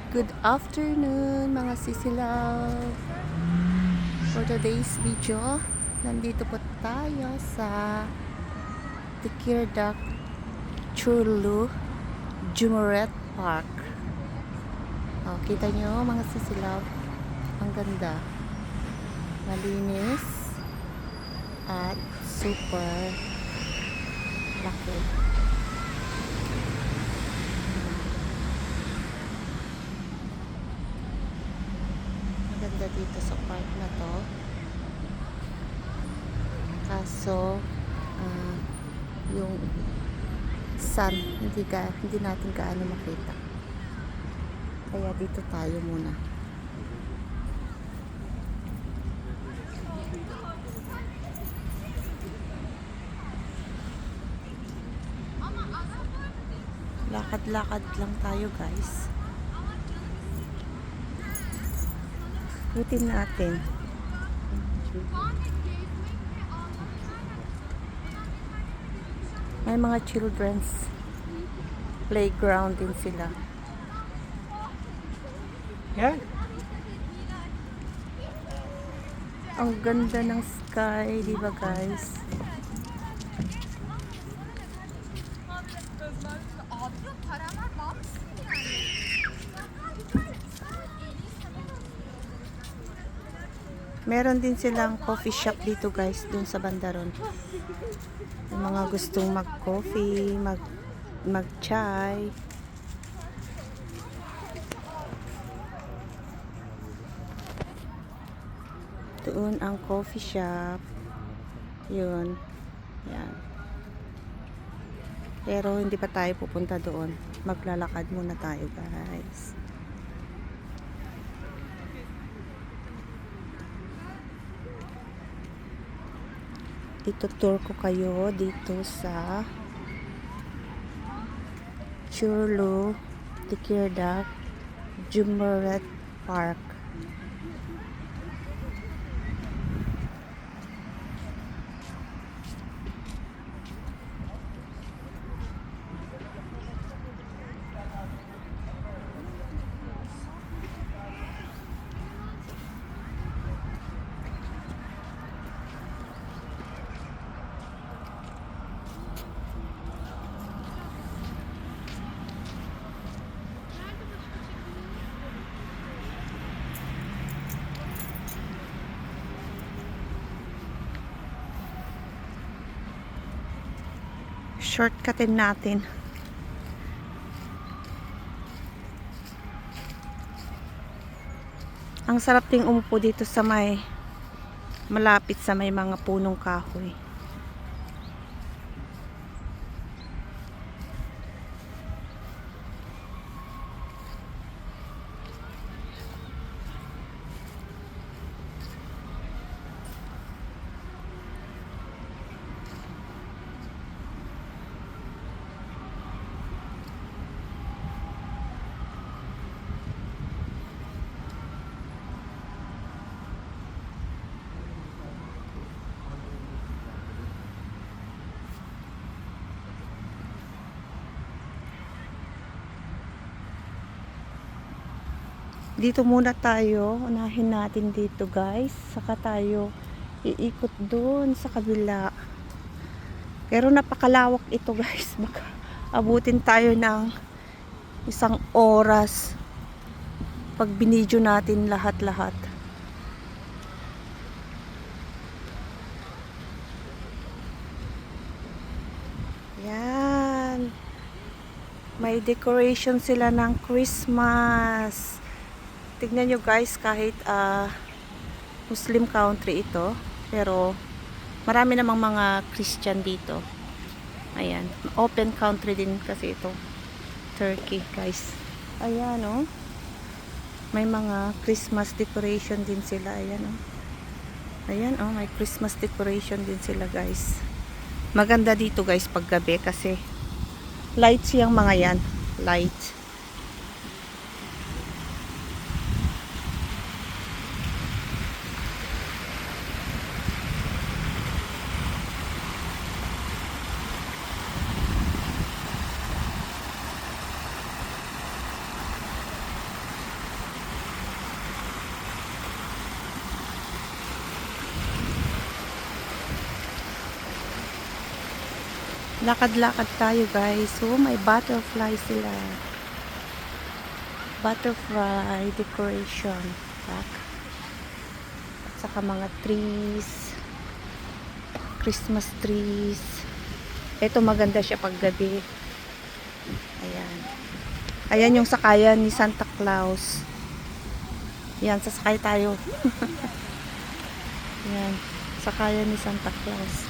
Good afternoon mga sisilaw. For today's video, nandito po tayo sa Tikirdak Churlu Jumeirah Park. Kita nyo mga sisilaw, ang ganda, malinis at super laki. Ganda dito sa park na to, kaso yung sun hindi natin gaano makita, kaya dito tayo muna. Lakad-lakad lang tayo guys. Ikutin natin. May mga children's playground din sila. Yeah. Ang ganda ng sky, di ba guys? Meron din silang coffee shop dito guys, dun sa bandaron. Yung mga gustong mag-coffee, mag-chai. Doon ang coffee shop. Yun. Yan. Pero hindi pa tayo pupunta doon. Maglalakad muna tayo guys. Itutour ko kayo dito sa Churlu Tikirdak Jumeirah Park. Shortcutin natin. Ang sarap ding umupo dito sa malapit sa may mga punong kahoy. Dito muna tayo, unahin natin dito guys, saka tayo iikot doon sa kabila. Pero napakalawak ito guys, baka abutin tayo ng 1 oras pag binidyo natin lahat-lahat. Yan, may decoration sila ng Christmas. Tignan nyo guys, kahit Muslim country ito, pero marami namang mga Christian dito. Ayan, open country din kasi ito, Turkey guys. Ayan oh, may mga Christmas decoration din sila. Ayan oh, ayan oh, may Christmas decoration din sila guys. Maganda dito guys pag gabi kasi lights yung mga yan, lights. Lakad-lakad tayo guys. So may butterfly sila. Butterfly decoration. Tak. At saka mga trees. Christmas trees. Ito maganda siya pag gabi. Ayan. Ayan yung sakayan ni Santa Claus. Yan, sasakay tayo. Yan, sakayan ni Santa Claus.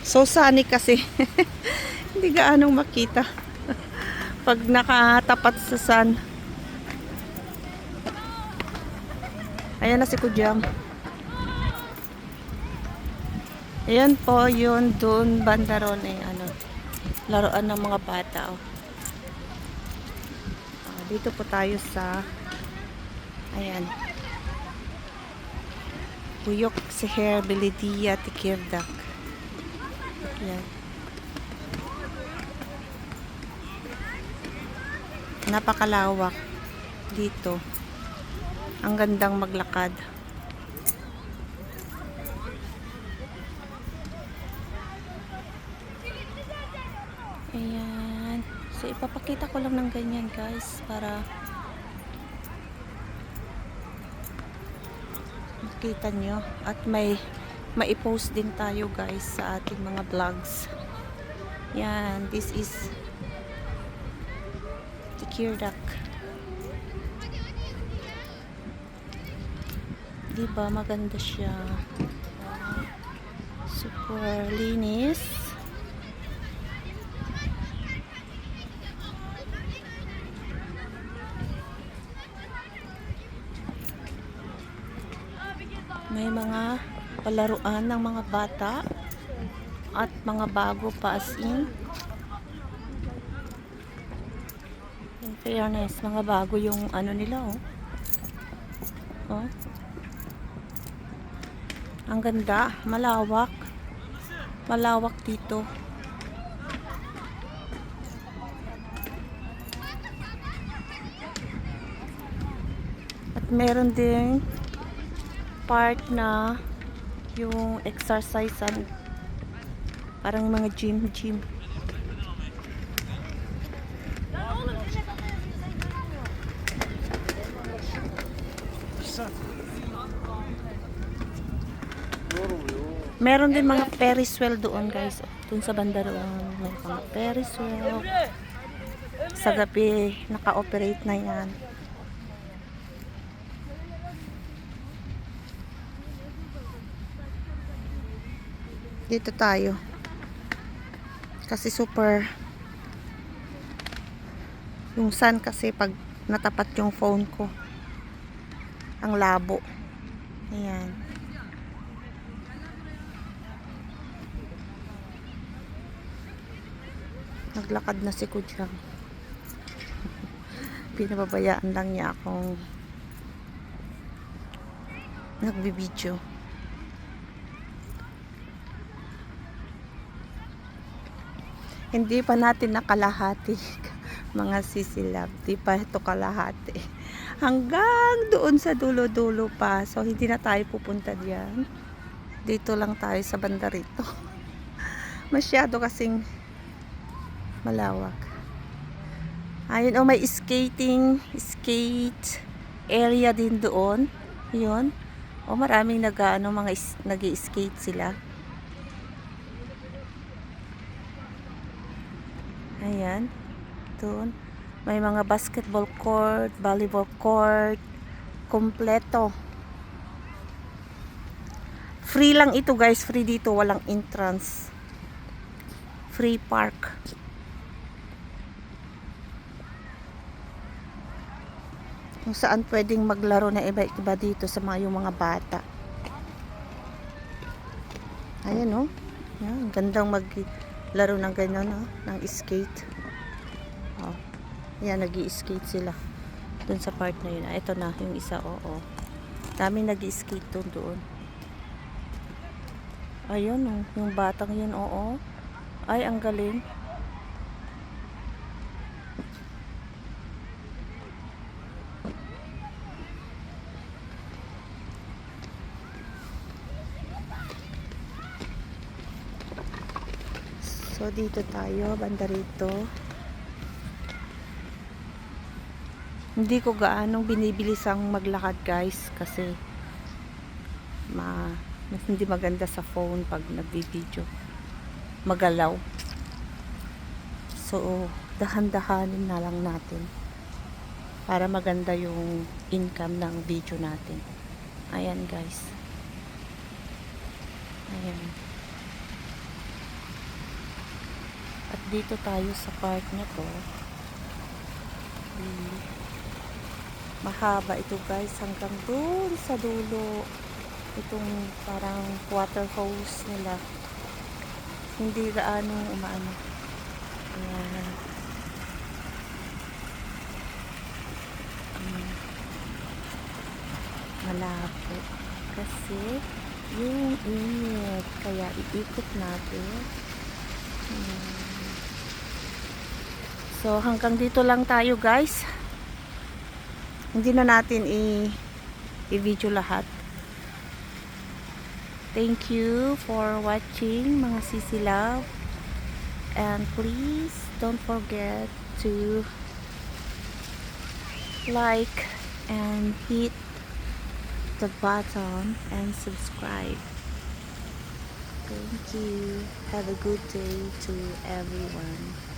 So sunny kasi hindi gaanong makita pag nakatapat sa sun. Ayan na si Kujam. Ayan po yun doon bandaron ano, laruan ng mga bata. Dito po tayo sa ayan Buyok Seher Belidia Tikirdak. Yan. Napakalawak dito. Ang gandang maglakad. Ayan. So ipapakita ko lang ng ganyan guys para makita nyo at may maipost din tayo guys sa ating mga vlogs. Yan, this is Tikirdak. Diba maganda siya, super linis. May mga palaruan ng mga bata at mga bago pa as in fairness, mga bago yung ano nila oh. Ang ganda, malawak dito. At meron ding part na yung exercisean, parang mga gym. Meron din mga Ferris wheel doon guys, doon sa banda doon may mga Ferris wheel. Sa gabi naka-operate na yan. Dito tayo kasi super yung sun kasi pag natapat yung phone ko ang labo. Ayan, naglakad na si Kujang. Pinababayaan lang niya akong nagbibideo. Hindi pa natin nakalahati mga sisilab. Di pa ito kalahati. Hanggang doon sa dulo-dulo pa. So hindi na tayo pupunta diyan. Dito lang tayo sa banda rito. Masyado kasing malawak. Ayun, may skate area din doon. Yun. Maraming nag-skate sila. Ayan, doon may mga basketball court, volleyball court, kompleto. Free lang ito guys, free dito, walang entrance. Free park. Kung saan pwedeng maglaro na iba-iba dito sa yung mga bata. Ayan oh. Yan, gandang maglaro ng ganyan ng skate. Oh. Yan, nag-i-skate sila. Doon sa part na yun. Ito na yung isa, oo. Daming nag-i-skate doon. Ayun, oh, yung batang yun, oo. Ay, ang galing. So, dito tayo, banda rito. Hindi ko gaanong binibilis ang maglakad, guys, kasi mas hindi maganda sa phone pag nagbi-video. Magalaw. So, dahan-dahanin na lang natin para maganda yung income ng video natin. Ayan, guys. Ayan. At dito tayo sa park na to. Mahaba ito, guys, hanggang doon sa dulo. Itong parang water hose nila. Hindi gaano umaano. Ayan. Malabo. Kasi yung init. Kaya iikot natin. So, hanggang dito lang tayo, guys. Hindi na natin i-video lahat. Thank you for watching, mga sisi love. And please don't forget to like and hit the button and subscribe. Thank you. Have a good day to everyone.